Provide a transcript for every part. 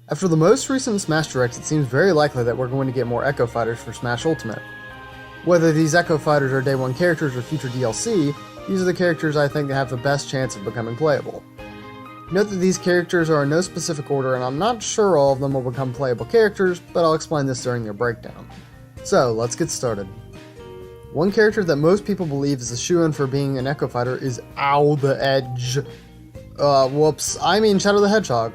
After the most recent Smash Direct, it seems very likely that we're going to get more Echo Fighters for Smash Ultimate. Whether these Echo Fighters are Day 1 characters or future DLC, these are the characters I think that have the best chance of becoming playable. Note that these characters are in no specific order, and I'm not sure all of them will become playable characters, but I'll explain this during their breakdown. So, let's get started. One character that most people believe is a shoo-in for being an Echo Fighter is the Edge. I mean Shadow the Hedgehog.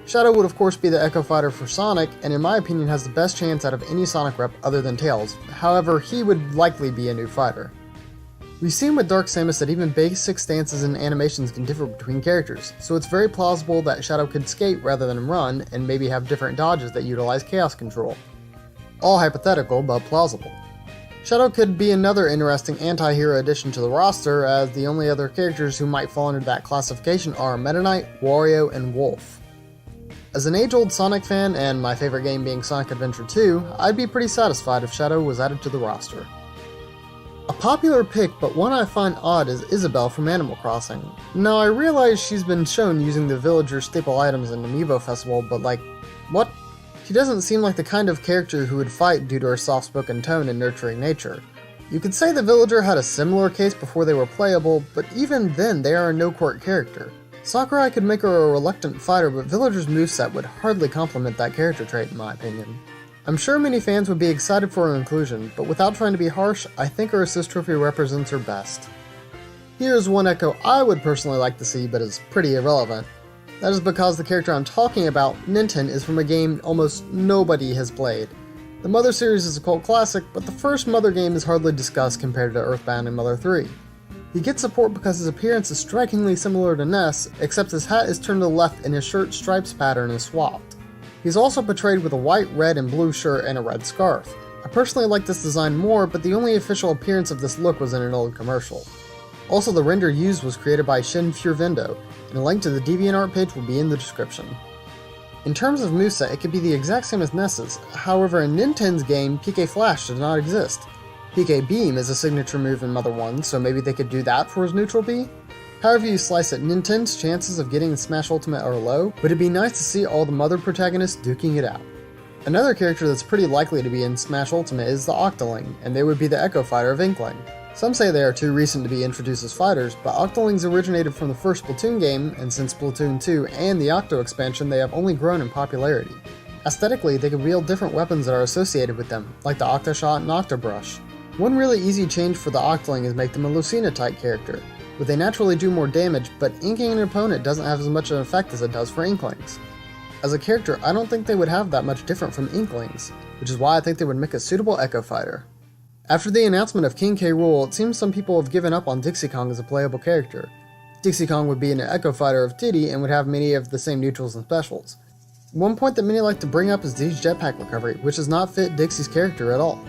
Shadow would of course be the Echo Fighter for Sonic, and in my opinion has the best chance out of any Sonic rep other than Tails. However, he would likely be a new fighter. We've seen with Dark Samus that even basic stances and animations can differ between characters, so it's very plausible that Shadow could skate rather than run, and maybe have different dodges that utilize Chaos Control. All hypothetical, but plausible. Shadow could be another interesting anti-hero addition to the roster, as the only other characters who might fall under that classification are Meta Knight, Wario, and Wolf. As an age-old Sonic fan, and my favorite game being Sonic Adventure 2, I'd be pretty satisfied if Shadow was added to the roster. A popular pick, but one I find odd, is Isabelle from Animal Crossing. Now, I realize she's been shown using the villagers' staple items in Amiibo Festival, but what? She doesn't seem like the kind of character who would fight due to her soft-spoken tone and nurturing nature. You could say the villager had a similar case before they were playable, but even then they are a no-quirk character. Sakurai could make her a reluctant fighter, but Villager's moveset would hardly complement that character trait in my opinion. I'm sure many fans would be excited for her inclusion, but without trying to be harsh, I think her assist trophy represents her best. Here's one Echo I would personally like to see, but is pretty irrelevant. That is because the character I'm talking about, Ninten, is from a game almost nobody has played. The Mother series is a cult classic, but the first Mother game is hardly discussed compared to Earthbound and Mother 3. He gets support because his appearance is strikingly similar to Ness, except his hat is turned to the left and his shirt stripes pattern is swapped. He's also portrayed with a white, red, and blue shirt and a red scarf. I personally like this design more, but the only official appearance of this look was in an old commercial. Also, the render used was created by Shin Furvindo, and a link to the DeviantArt page will be in the description. In terms of moveset, it could be the exact same as Ness's, however in Ninten's game, PK Flash does not exist. PK Beam is a signature move in Mother 1, so maybe they could do that for his neutral B? However you slice it, Nintendo's chances of getting Smash Ultimate are low, but it'd be nice to see all the Mother protagonists duking it out. Another character that's pretty likely to be in Smash Ultimate is the Octoling, and they would be the Echo Fighter of Inkling. Some say they are too recent to be introduced as fighters, but Octolings originated from the first Splatoon game, and since Splatoon 2 and the Octo expansion they have only grown in popularity. Aesthetically, they can wield different weapons that are associated with them, like the Octoshot and Octobrush. One really easy change for the Octoling is make them a Lucina-type character, where they naturally do more damage, but inking an opponent doesn't have as much of an effect as it does for Inklings. As a character, I don't think they would have that much different from Inklings, which is why I think they would make a suitable Echo Fighter. After the announcement of King K. Rool, it seems some people have given up on Dixie Kong as a playable character. Dixie Kong would be an Echo Fighter of Diddy and would have many of the same neutrals and specials. One point that many like to bring up is Diddy's jetpack recovery, which does not fit Dixie's character at all.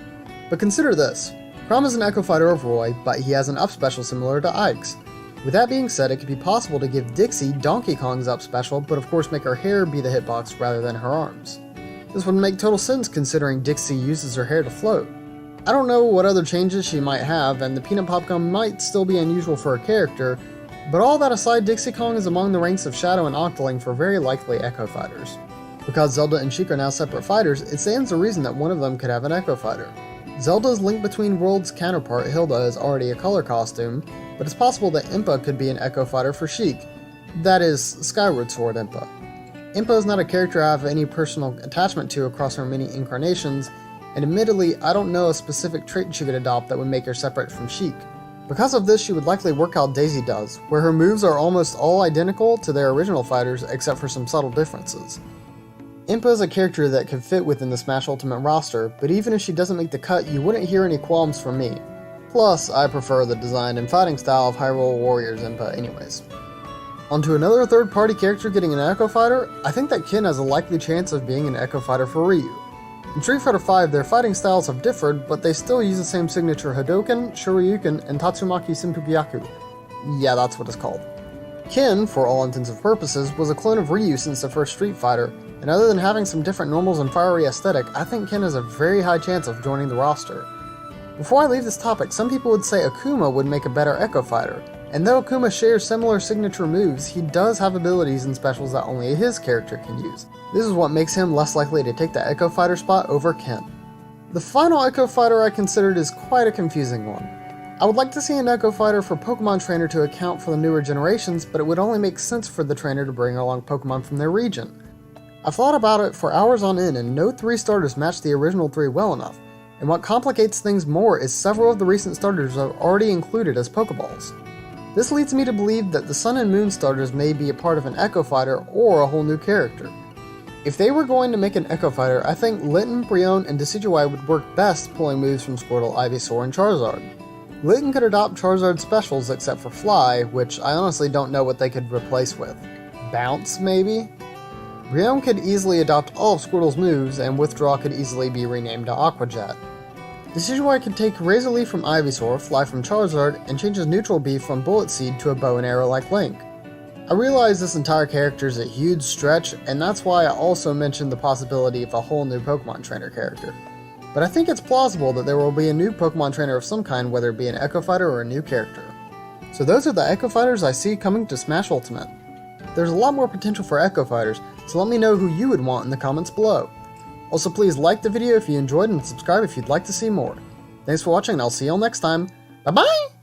But consider this. Chrom is an Echo Fighter of Roy, but he has an up special similar to Ike's. With that being said, it could be possible to give Dixie Donkey Kong's up special, but of course make her hair be the hitbox rather than her arms. This would make total sense considering Dixie uses her hair to float. I don't know what other changes she might have, and the peanut pop gum might still be unusual for her character, but all that aside, Dixie Kong is among the ranks of Shadow and Octoling for very likely Echo Fighters. Because Zelda and Sheik are now separate fighters, it stands to reason that one of them could have an Echo Fighter. Zelda's Link Between Worlds counterpart Hilda is already a color costume, but it's possible that Impa could be an Echo Fighter for Sheik. That is, Skyward Sword Impa. Impa is not a character I have any personal attachment to across her many incarnations, and admittedly, I don't know a specific trait she could adopt that would make her separate from Sheik. Because of this, she would likely work how Daisy does, where her moves are almost all identical to their original fighters except for some subtle differences. Impa is a character that could fit within the Smash Ultimate roster, but even if she doesn't make the cut, you wouldn't hear any qualms from me. Plus, I prefer the design and fighting style of Hyrule Warriors Impa anyways. Onto another third-party character getting an Echo Fighter, I think that Ken has a likely chance of being an Echo Fighter for Ryu. In Street Fighter V, their fighting styles have differed, but they still use the same signature Hadoken, Shoryuken, and Tatsumaki Senpukyaku. Yeah, that's what it's called. Ken, for all intents and purposes, was a clone of Ryu since the first Street Fighter, and other than having some different normals and fiery aesthetic, I think Ken has a very high chance of joining the roster. Before I leave this topic, some people would say Akuma would make a better Echo Fighter, And though Akuma shares similar signature moves, he does have abilities and specials that only his character can use. This is what makes him less likely to take the Echo Fighter spot over Ken. The final Echo Fighter I considered is quite a confusing one. I would like to see an Echo Fighter for Pokemon Trainer to account for the newer generations, but it would only make sense for the trainer to bring along Pokemon from their region. I've thought about it for hours on end and no 3 starters match the original 3 well enough, and what complicates things more is several of the recent starters are already included as Pokeballs. This leads me to believe that the Sun and Moon starters may be a part of an Echo Fighter or a whole new character. If they were going to make an Echo Fighter, I think Litten, Brionne, and Decidueye would work best pulling moves from Squirtle, Ivysaur, and Charizard. Litten could adopt Charizard's specials except for Fly, which I honestly don't know what they could replace with. Bounce, maybe? Brionne could easily adopt all of Squirtle's moves, and Withdraw could easily be renamed to Aqua Jet. Decidueye could take Razor Leaf from Ivysaur, Fly from Charizard, and change his neutral B from Bullet Seed to a bow and arrow like Link. I realize this entire character is a huge stretch, and that's why I also mentioned the possibility of a whole new Pokemon Trainer character. But I think it's plausible that there will be a new Pokemon Trainer of some kind, whether it be an Echo Fighter or a new character. So those are the Echo Fighters I see coming to Smash Ultimate. There's a lot more potential for Echo Fighters, so let me know who you would want in the comments below. Also, please like the video if you enjoyed and subscribe if you'd like to see more. Thanks for watching, and I'll see you all next time. Bye bye!